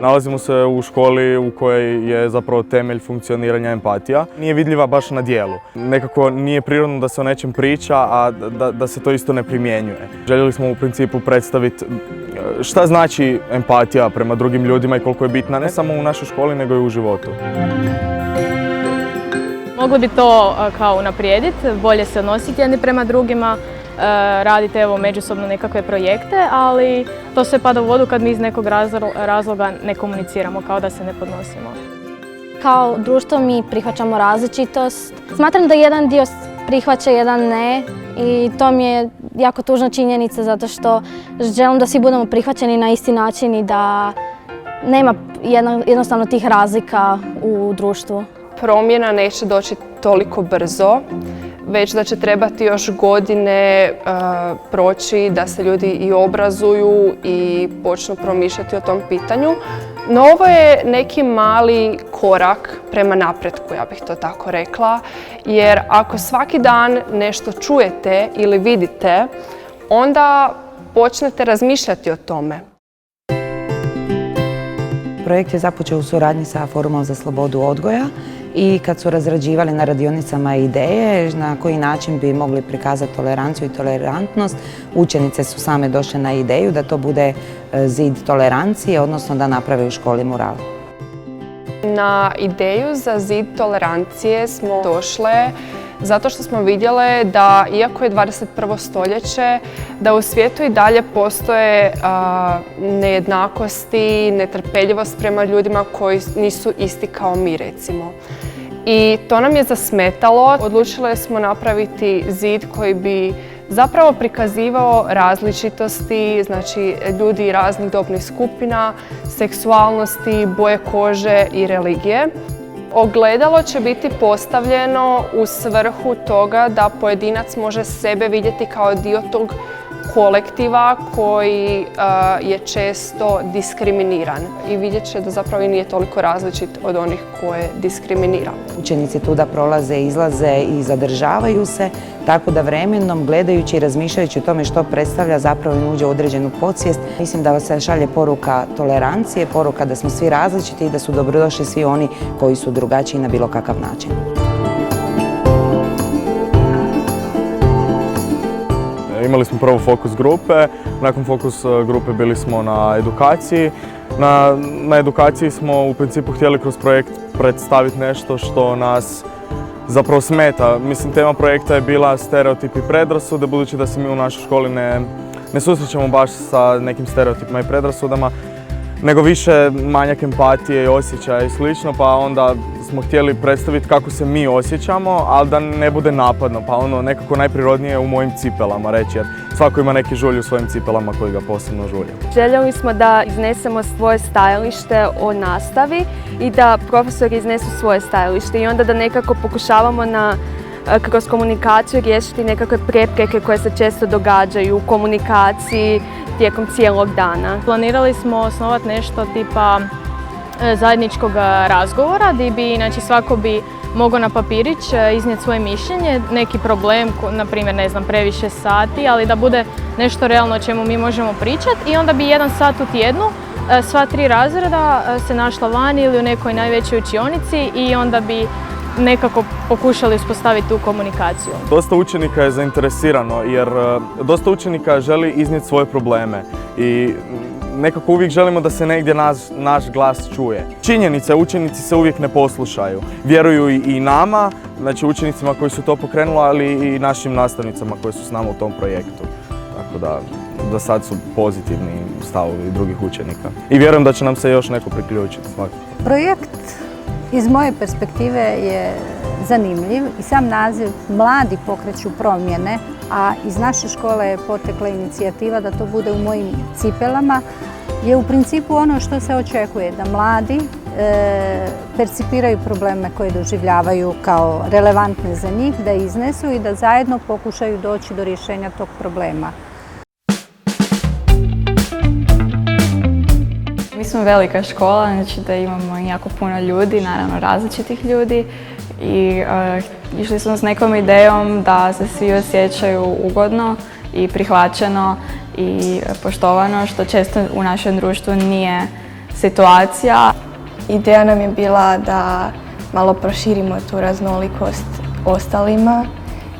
Nalazimo se u školi u kojoj je zapravo temelj funkcioniranja empatija. Nije vidljiva baš na djelu. Nekako nije prirodno da se o nečem priča, a da se to isto ne primjenjuje. Željeli smo u principu predstaviti šta znači empatija prema drugim ljudima i koliko je bitna ne samo u našoj školi nego i u životu. Mogli bi to kao unaprijediti, bolje se odnositi jedni prema drugima, raditi međusobno nekakve projekte, ali to sve pada u vodu kad mi iz nekog razloga ne komuniciramo, kao da se ne podnosimo. Kao društvo mi prihvaćamo različitost. Smatram da jedan dio prihvaća, jedan ne i to mi je jako tužna činjenica zato što želim da svi budemo prihvaćeni na isti način i da nema jednostavno tih razlika u društvu. Promjena neće doći toliko brzo, već da će trebati još godine proći da se ljudi i obrazuju i počnu promišljati o tom pitanju. No ovo je neki mali korak prema napretku, ja bih to tako rekla, jer ako svaki dan nešto čujete ili vidite, onda počnete razmišljati o tome. Projekt je započeo u suradnji sa Forumom za slobodu odgoja i kad su razrađivali na radionicama ideje na koji način bi mogli prikazati toleranciju i tolerantnost, učenice su same došle na ideju da to bude zid tolerancije, odnosno da naprave u školi mural. Na ideju za zid tolerancije smo došle zato što smo vidjele da, iako je 21. stoljeće, da u svijetu i dalje postoje nejednakosti, netrpeljivost prema ljudima koji nisu isti kao mi, recimo. I to nam je zasmetalo. Odlučile smo napraviti zid koji bi zapravo prikazivao različitosti, znači ljudi raznih dobnih skupina, seksualnosti, boje kože i religije. Ogledalo će biti postavljeno u svrhu toga da pojedinac može sebe vidjeti kao dio tog kolektiva koji je često diskriminiran i vidjet će da zapravo i nije toliko različit od onih koje diskriminira. Učenici tuda prolaze, izlaze i zadržavaju se, tako da vremenom, gledajući i razmišljajući o tome što predstavlja, zapravo im uđe u određenu podsvijest. Mislim da se šalje poruka tolerancije, poruka da smo svi različiti i da su dobrodošli svi oni koji su drugačiji na bilo kakav način. Imali smo prvo fokus grupe, nakon fokus grupe bili smo na edukaciji. Na edukaciji smo u principu htjeli kroz projekt predstaviti nešto što nas zapravo smeta. Mislim, tema projekta je bila stereotipi i predrasude, budući da se mi u našoj školi ne susrećemo baš sa nekim stereotipima i predrasudama, nego više manjak empatije i osjećaja i slično, pa onda smo htjeli predstaviti kako se mi osjećamo, ali da ne bude napadno, pa ono nekako najprirodnije u mojim cipelama reći, jer svako ima neki žulj u svojim cipelama koji ga posebno žulja. Željeli smo da iznesemo svoje stajalište o nastavi i da profesori iznesu svoje stajalište i onda da nekako pokušavamo kroz komunikaciju riješiti nekakve prepreke koje se često događaju u komunikaciji tijekom cijelog dana. Planirali smo osnovati nešto tipa zajedničkog razgovora gdje bi svako bi mogao na papirić iznijeti svoje mišljenje, neki problem, na primjer previše sati, ali da bude nešto realno o čemu mi možemo pričati i onda bi 1 sat u tjednu sva 3 razreda se našla vani ili u nekoj najvećoj učionici i onda bi nekako pokušali uspostaviti tu komunikaciju. Dosta učenika je zainteresirano jer dosta učenika želi iznijeti svoje probleme i nekako uvijek želimo da se negdje naš glas čuje. Činjenica, učenici se uvijek ne poslušaju. Vjeruju i nama, znači učenicima koji su to pokrenuli, ali i našim nastavnicama koji su s nama u tom projektu. Tako da do sad su pozitivni stavovi drugih učenika. I vjerujem da će nam se još neko priključiti svakako. Projekt iz moje perspektive je zanimljiv i sam naziv Mladi pokreću promjene, a iz naše škole je potekla inicijativa da to bude u mojim cipelama, je u principu ono što se očekuje, da mladi percipiraju probleme koje doživljavaju kao relevantne za njih, da iznesu i da zajedno pokušaju doći do rješenja tog problema. Mi smo velika škola, znači da imamo jako puno ljudi, naravno različitih ljudi i išli smo s nekom idejom da se svi osjećaju ugodno i prihvaćeno i poštovano, što često u našem društvu nije situacija. Ideja nam je bila da malo proširimo tu raznolikost ostalima,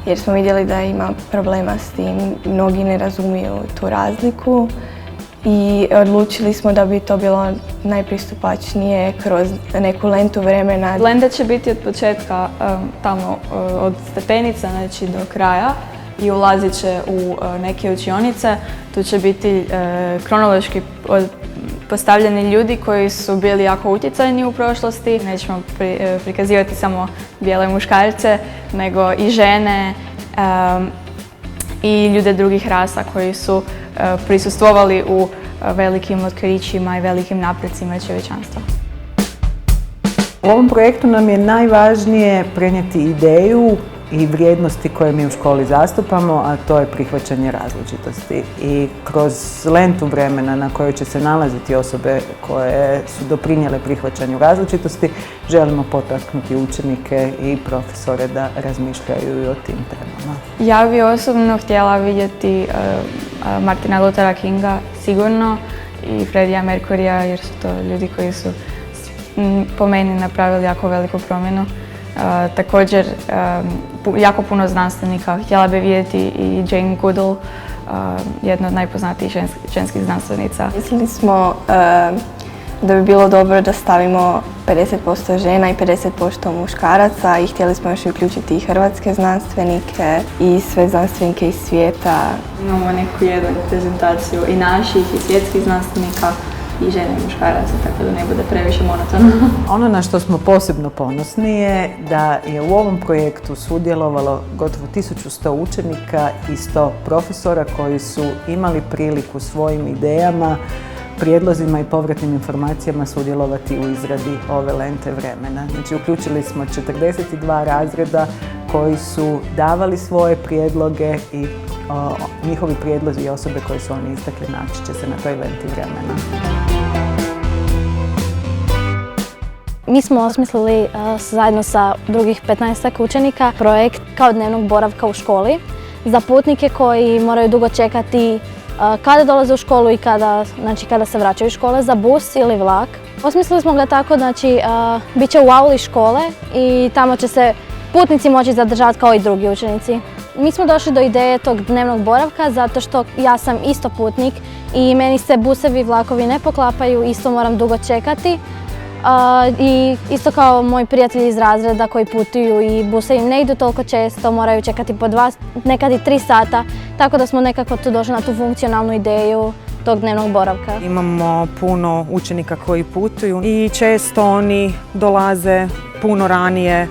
jer smo vidjeli da ima problema s tim, mnogi ne razumiju tu razliku i odlučili smo da bi to bilo najpristupačnije kroz neku lentu vremena. Lenta će biti od početka tamo od stepenica, znači do kraja i ulazit će u neke učionice. Tu će biti kronološki postavljeni ljudi koji su bili jako utjecajni u prošlosti. Nećemo prikazivati samo bijele muškarce, nego i žene i ljude drugih rasa koji su prisustvovali u velikim otkrićima i velikim naprecima čovječanstva. U ovom projektu nam je najvažnije prenijeti ideju i vrijednosti koje mi u školi zastupamo, a to je prihvaćanje različitosti. I kroz lentu vremena na kojoj će se nalaziti osobe koje su doprinijele prihvaćanju različitosti, želimo potaknuti učenike i profesore da razmišljaju i o tim temama. Ja bih osobno htjela vidjeti Martina Luthera Kinga sigurno i Freddija Mercurya, jer su to ljudi koji su po meni napravili jako veliku promjenu. Također, jako puno znanstvenika. Htjela bih vidjeti i Jane Goodall, jedna od najpoznatijih ženskih znanstvenica. Mislili smo da bi bilo dobro da stavimo 50% žena i 50% muškaraca i htjeli smo još uključiti i hrvatske znanstvenike i sve znanstvenike iz svijeta. Imamo neku jednu reprezentaciju i naših i svjetskih znanstvenika i žene i muškaraca, tako da ne bude previše monotono. Ono na što smo posebno ponosni je da je u ovom projektu sudjelovalo gotovo 1100 učenika i 100 profesora koji su imali priliku svojim idejama, prijedlozima i povratnim informacijama sudjelovati u izradi ove lente vremena. Znači, uključili smo 42 razreda koji su davali svoje prijedloge i njihovi prijedlozi i osobe koje su oni istakli naći će se na toj lenti vremena. Mi smo osmislili zajedno sa drugih 15 učenika projekt kao dnevnog boravka u školi za putnike koji moraju dugo čekati kada dolaze u školu i kada se vraćaju iz škole za bus ili vlak. Osmislili smo ga tako, znači, bit će u auli škole i tamo će se putnici moći zadržati kao i drugi učenici. Mi smo došli do ideje tog dnevnog boravka zato što ja sam isto putnik i meni se busevi i vlakovi ne poklapaju, isto moram dugo čekati. I isto kao moji prijatelji iz razreda koji putuju i busevi ne idu toliko često, moraju čekati po 2, nekad i 3 sata, tako da smo nekako tu došli na tu funkcionalnu ideju tog dnevnog boravka. Imamo puno učenika koji putuju i često oni dolaze puno ranije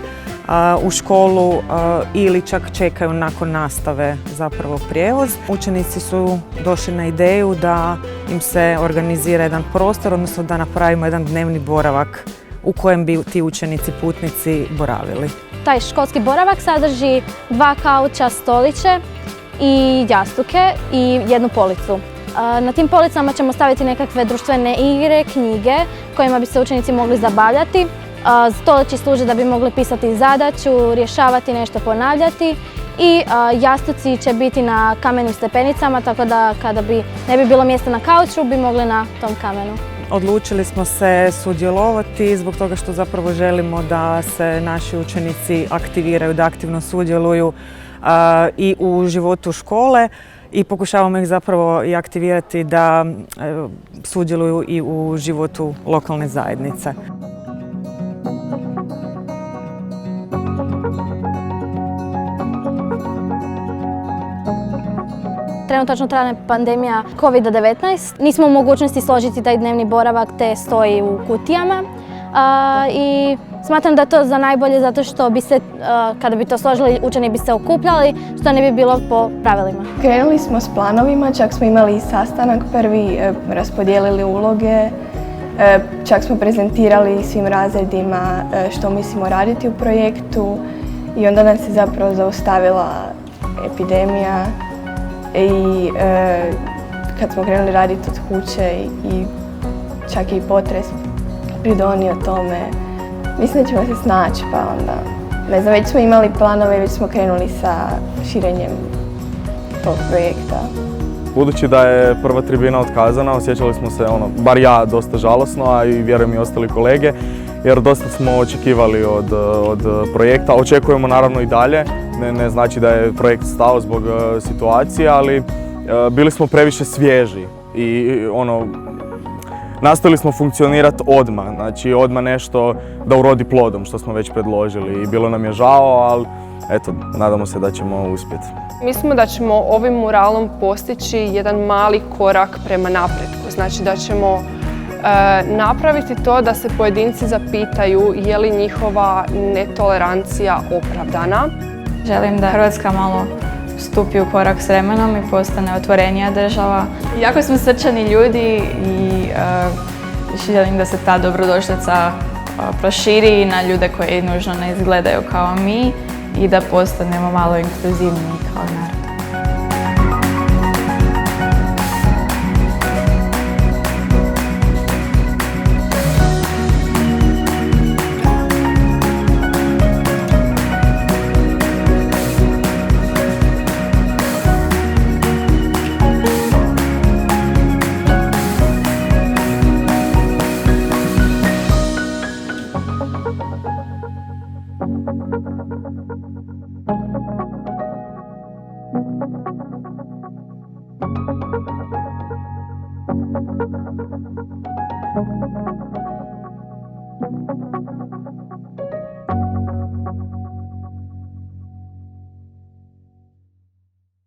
u školu ili čak čekaju nakon nastave zapravo prijevoz. Učenici su došli na ideju da im se organizira jedan prostor, odnosno da napravimo jedan dnevni boravak u kojem bi ti učenici putnici boravili. Taj školski boravak sadrži 2 kauča, stoliće i jastuke i jednu policu. Na tim policama ćemo staviti nekakve društvene igre, knjige kojima bi se učenici mogli zabavljati. Stolići služe da bi mogli pisati zadaću, rješavati nešto, ponavljati i jastuci će biti na kamenim stepenicama, tako da kada ne bi bilo mjesta na kauču bi mogli na tom kamenu. Odlučili smo se sudjelovati zbog toga što zapravo želimo da se naši učenici aktiviraju, da aktivno sudjeluju i u životu škole i pokušavamo ih zapravo i aktivirati da sudjeluju i u životu lokalne zajednice. Trenutačno traje pandemija COVID-19. Nismo u mogućnosti složiti taj dnevni boravak te stoji u kutijama. I smatram da je to za najbolje zato što bi se, kada bi to složili, učeni bi se okupljali, što ne bi bilo po pravilima. Krenuli smo s planovima, čak smo imali i sastanak prvi, raspodijelili uloge Čak smo prezentirali svim razredima što mislimo raditi u projektu i onda nas je zapravo zaustavila epidemija i kad smo krenuli raditi od kuće i čak i potres pridonio tome. Mislim da ćemo se snaći, pa onda, ne znam, već smo imali planove, već smo krenuli sa širenjem tog projekta. Budući da je prva tribina otkazana, osjećali smo se, bar ja, dosta žalosno, a i vjerujem i ostali kolege, jer dosta smo očekivali od projekta. Očekujemo naravno i dalje, ne znači da je projekt stao zbog situacije, ali bili smo previše svježi i nastojali smo funkcionirati odmah, znači odmah nešto da urodi plodom što smo već predložili i bilo nam je žao, ali eto, nadamo se da ćemo uspjeti. Mislimo da ćemo ovim muralom postići jedan mali korak prema napretku, znači da ćemo napraviti to da se pojedinci zapitaju je li njihova netolerancija opravdana. Želim da Hrvatska malo stupi u korak s vremenom i postane otvorenija država. Jako smo srčani ljudi i želim da se ta dobrodošlica proširi na ljude koji nužno ne izgledaju kao mi i da postanemo malo inkluzivniji kao narod. Thank you.